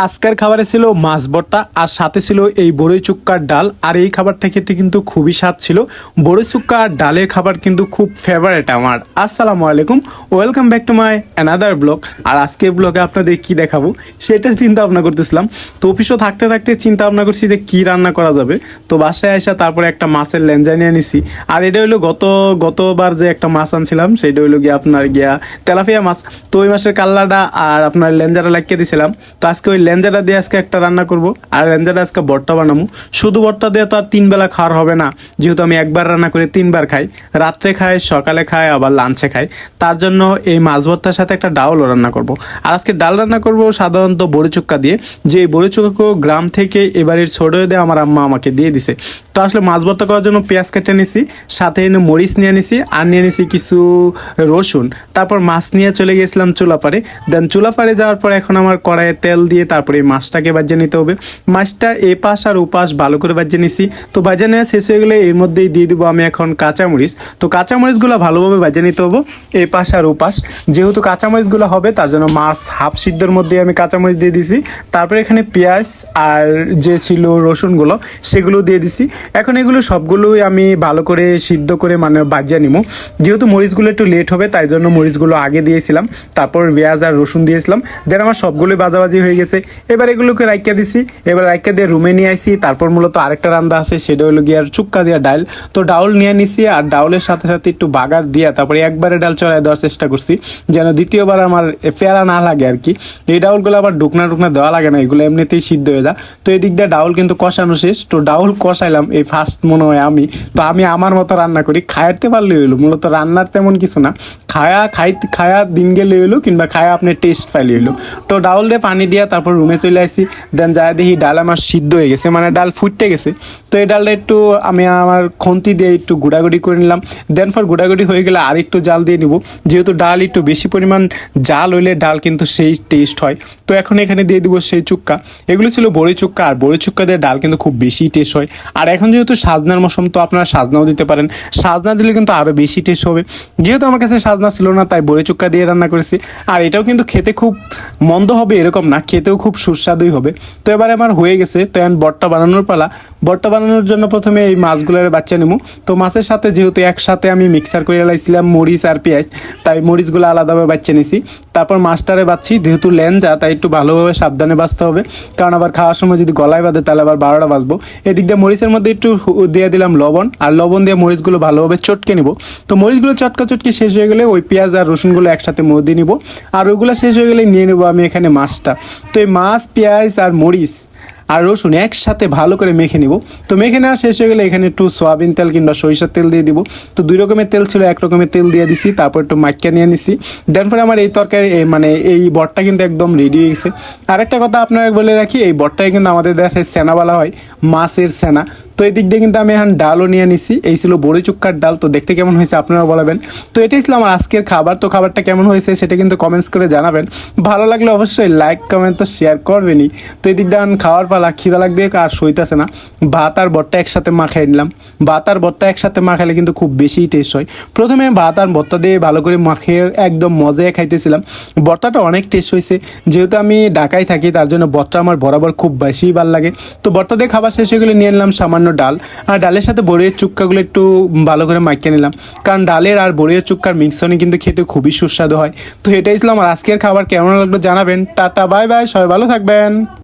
আজকের খাবারে ছিল মাছ ভর্তা আর সাথে ছিল এই বড়ই চুক্কার ডাল। আর এই খাবারটা খেতে কিন্তু খুবই স্বাদ ছিল। বড়ই চুক্কা আর ডালের খাবার কিন্তু খুব ফেভারিট আমার। আসসালামু আলাইকুম, welcome back to my another blog. আর আজকের ব্লগে আপনাদের কি দেখাবো সেটার চিন্তা ভাবনা করতেছিলাম। তো অফিসও থাকতে থাকতে চিন্তা ভাবনা করছি যে কী রান্না করা যাবে। তো বাসায় আসা তারপরে একটা মাছের লেঞ্জা নিয়ে নিছি। আর এটা হইলো গতবার যে একটা মাছ আনছিলাম সেটা হইলো গিয়া আপনার তেলাপিয়া মাছ। তো ওই মাছের কাল্লাটা আর আপনার লেঞ্জাটা লাগিয়ে দিয়েছিলাম। তো আজকে ওই লেঞ্জাটা দিয়ে আজকে একটা রান্না করব। আর লেঞ্জাটা আজকে ভর্তা বানাবো। শুধু ভর্তা দিয়ে তো আর 3 বেলা খাওয়ার হবে না, যেহেতু আমি একবার রান্না করে 3 বার খাই, রাত্রে খাই, সকালে খাই, আবার লাঞ্চে খাই। তার জন্য এই মাছ ভর্তার সাথে একটা ডালও রান্না করব। আর আজকে ডাল রান্না করব সাধারণত বড়ি চুক্কা দিয়ে, যে এই বড়ি চুক্কা গ্রাম থেকে এবারের ছোট দিয়ে আমার আম্মা আমাকে দিয়ে দিছে। তো আসলে মাছ ভর্তা করার জন্য পেঁয়াজ কেটে নিছি, সাথে এনে মরিচ নিয়ে নিছি, আর নিয়ে নিছি কিছু রসুন। তারপর মাছ নিয়ে চলে গেছিলাম চুলাপাড়ে। দেন চুলাপাড়ে যাওয়ার পর এখন আমার কড়াইয়ে তেল দিয়ে তারপরে এই মাছটাকে বাজিয়ে নিতে হবে। মাছটা এ পাশ আর ও পাশ ভালো করে বাজিয়ে নিছি। তো বাজিয়ে নেওয়া শেষ হয়ে গেলে এর মধ্যেই দিয়ে দেবো আমি এখন কাঁচামরিচ। তো কাঁচামরিচগুলো ভালোভাবে বাজিয়ে নিতে হবে এ পাশ আর ও পাশ। যেহেতু কাঁচামরিচগুলো হবে তার জন্য মাছ হাফ সিদ্ধর মধ্যে আমি কাঁচামরিচ দিয়ে দিছি। তারপরে এখানে পেঁয়াজ আর যে ছিল রসুনগুলো সেগুলো দিয়ে দিছি। এখন এগুলো সবগুলোই আমি ভালো করে সিদ্ধ করে মানে বাজিয়ে নিব। যেহেতু মরিচগুলো একটু লেট হবে তাই জন্য মরিচগুলো আগে দিয়েছিলাম, তারপর পেঁয়াজ আর রসুন দিয়েছিলাম। দেন আমার সবগুলোই বাজাবাজি হয়ে গেছে। এবার এগুলোকে রাইকা দিছি। এবার রাইকা দিয়ে রুমে নিয়ে আইসি। তারপর মূলত আরেকটা রান্না আছে, সেটা হলো গিয়ে আর চুক্কা দিয়া ডাল। তো ডাউল নিয়ে নিছি আর ডাউলের সাথে সাথে একটু বাগার দিয়া তারপরে একবারে ডাল চড়াই দেওয়ার চেষ্টা করছি, যেন দ্বিতীয়বার আমার প্যারা না লাগে আর কি। এই ডাউলগুলো আবার ঢুকনা দেওয়া লাগে না, এগুলো এমনিতেই সিদ্ধ হয়ে যায়। তো এদিক দিয়ে ডাউল কিন্তু কষানো শেষ। তো ডাউল কষাইলাম এই ফার্স্ট মনে হয় আমি। তো আমি আমার মতো রান্না করি, খাইতে পারলে হইলো, মূলত রান্নার তেমন কিছু না, খায়া দিন গেলে হইলো কিংবা খায়া আপনি টেস্ট পাইলে হইলো। তো ডাউল দিয়ে পানি দিয়া তারপর রুমে চলে আসি। দেন যা দেখি ডাল আমার সিদ্ধ হয়ে গেছে, মানে ডাল ফুটতে গেছে। তো এই ডালটা একটু আমি আমার খন্তি দিয়ে একটু গুঁড়াগুড়ি করে নিলাম। দেন ফর গুঁড়াগুড়ি হয়ে গেলে আর একটু জাল দিয়ে নিব, যেহেতু ডাল একটু বেশি পরিমাণ জাল হইলে ডাল কিন্তু সেই টেস্ট হয়। তো এখন এখানে দিয়ে দিব সেই চুক্কা। এগুলো ছিল বড়ি চুক্কা, আর বড়ি চুক্কা দিয়ে ডাল কিন্তু খুব বেশি টেস্ট হয়। আর এখন যেহেতু সাজনার মৌসুম, তো আপনারা সাজনাও দিতে পারেন, সাজনা দিলে কিন্তু আরও বেশি টেস্ট হবে। যেহেতু আমার কাছে সাজনা ছিল না তাই বড়ি চুক্কা দিয়ে রান্না করেছি। আর এটাও কিন্তু খেতে খুব মন্দ হবে এরকম না, খেতেও খুব সুস্বাদুই হবে। তো এবার আমার হয়ে গেছে। তো এখন বটটা বানানোর পালা। বটটা বানানোর জন্য প্রথমে এই মাছগুলোর বাচ্চা নেবো। তো মাছের সাথে যেহেতু একসাথে আমি মিক্সার করে লাইছিলাম মরিচ আর পেঁয়াজ, তাই মরিচগুলো আলাদাভাবে বাচ্চা নিছি। তারপর মাছটারে বাচ্ছি, যেহেতু লেঞ্জা তাই একটু ভালোভাবে সাবধানে বাছতে হবে, কারণ আবার খাওয়ার সময় যদি গলায় বাঁধে তাহলে আবার 12টা বাজবো। এদিক দিয়ে মরিচের মধ্যে একটু দিয়ে দিলাম লবণ, আর লবণ দিয়ে মরিচগুলো ভালোভাবে চটকে নিব। তো মরিচগুলো চটকি শেষ হয়ে গেলে ওই পেঁয়াজ আর রসুনগুলো একসাথে দিয়ে নিব। আর ওইগুলো শেষ হয়ে গেলে নিয়ে নেবো আমি এখানে মাছটা। তো এই মাছ, পেঁয়াজ আর মরিচ আর রসুন একসাথে ভালো করে মেখে নিব। তো মেখে নেওয়া শেষ হয়ে গেলে এখানে একটু সয়াবিন তেল কিংবা সরিষার তেল দিয়ে দিব। তো 2 রকমের তেল ছিল, 1 রকমের তেল দিয়ে দিছি। তারপর একটু মাখিয়ে নিয়ে নিছি। দেন পরে আমার এই তরকারি মানে এই বটটা কিন্তু একদম রেডি হয়ে গেছে। আরেকটা কথা আপনারা বলে রাখি, এই বটটাই কিন্তু আমাদের দেশে সেনা বলা হয়, মাছের সেনা। তো এই দিক দিয়ে কিন্তু আমি এখন ডালও নিয়ে নিছি। এই ছিল বড়ি চুক্কার ডাল। তো দেখতে কেমন হয়েছে আপনারা বলবেন। তো এটাই ছিল আমার আজকের খাবার। তো খাবারটা কেমন হয়েছে সেটা কিন্তু কমেন্টস করে জানাবেন। ভালো লাগলে অবশ্যই লাইক কমেন্ট তো শেয়ার করবেনই। তো এই দিক দিয়ে খাওয়ার পালা, খিদা লাগবে আর সইতেছে না। ভাত আর ভর্তা একসাথে মাখাই নিলাম। ভাত আর ভর্তা একসাথে মাখালে কিন্তু খুব বেশি টেস্ট হয়। প্রথমে ভাত আর ভর্তা দিয়ে ভালো করে মাখিয়ে একদম মজায় খাইতেছিলাম। ভর্তাটা অনেক টেস্ট হয়েছে। যেহেতু আমি ঢাকায় থাকি তার জন্য ভর্তা আমার বরাবর খুব বেশি ভালো লাগে। তো ভর্তা দিয়ে খাবার শেষ হয়ে গেলে নিয়ে নিলাম সামান্য ডাল। আর ডালের সাথে বড়ির চুক্কাগুলো একটু ভালো করে মাখিয়ে নিলাম, কারণ ডালের আর বড়ির চুক্কার মিক্সনে কিন্তু খেতে খুবই সুস্বাদু হয়। তো এটাই ছিল আমার আজকের খাবার। কেমন লাগলো জানাবেন। টাটা, বাই বাই, সবাই ভালো থাকবেন।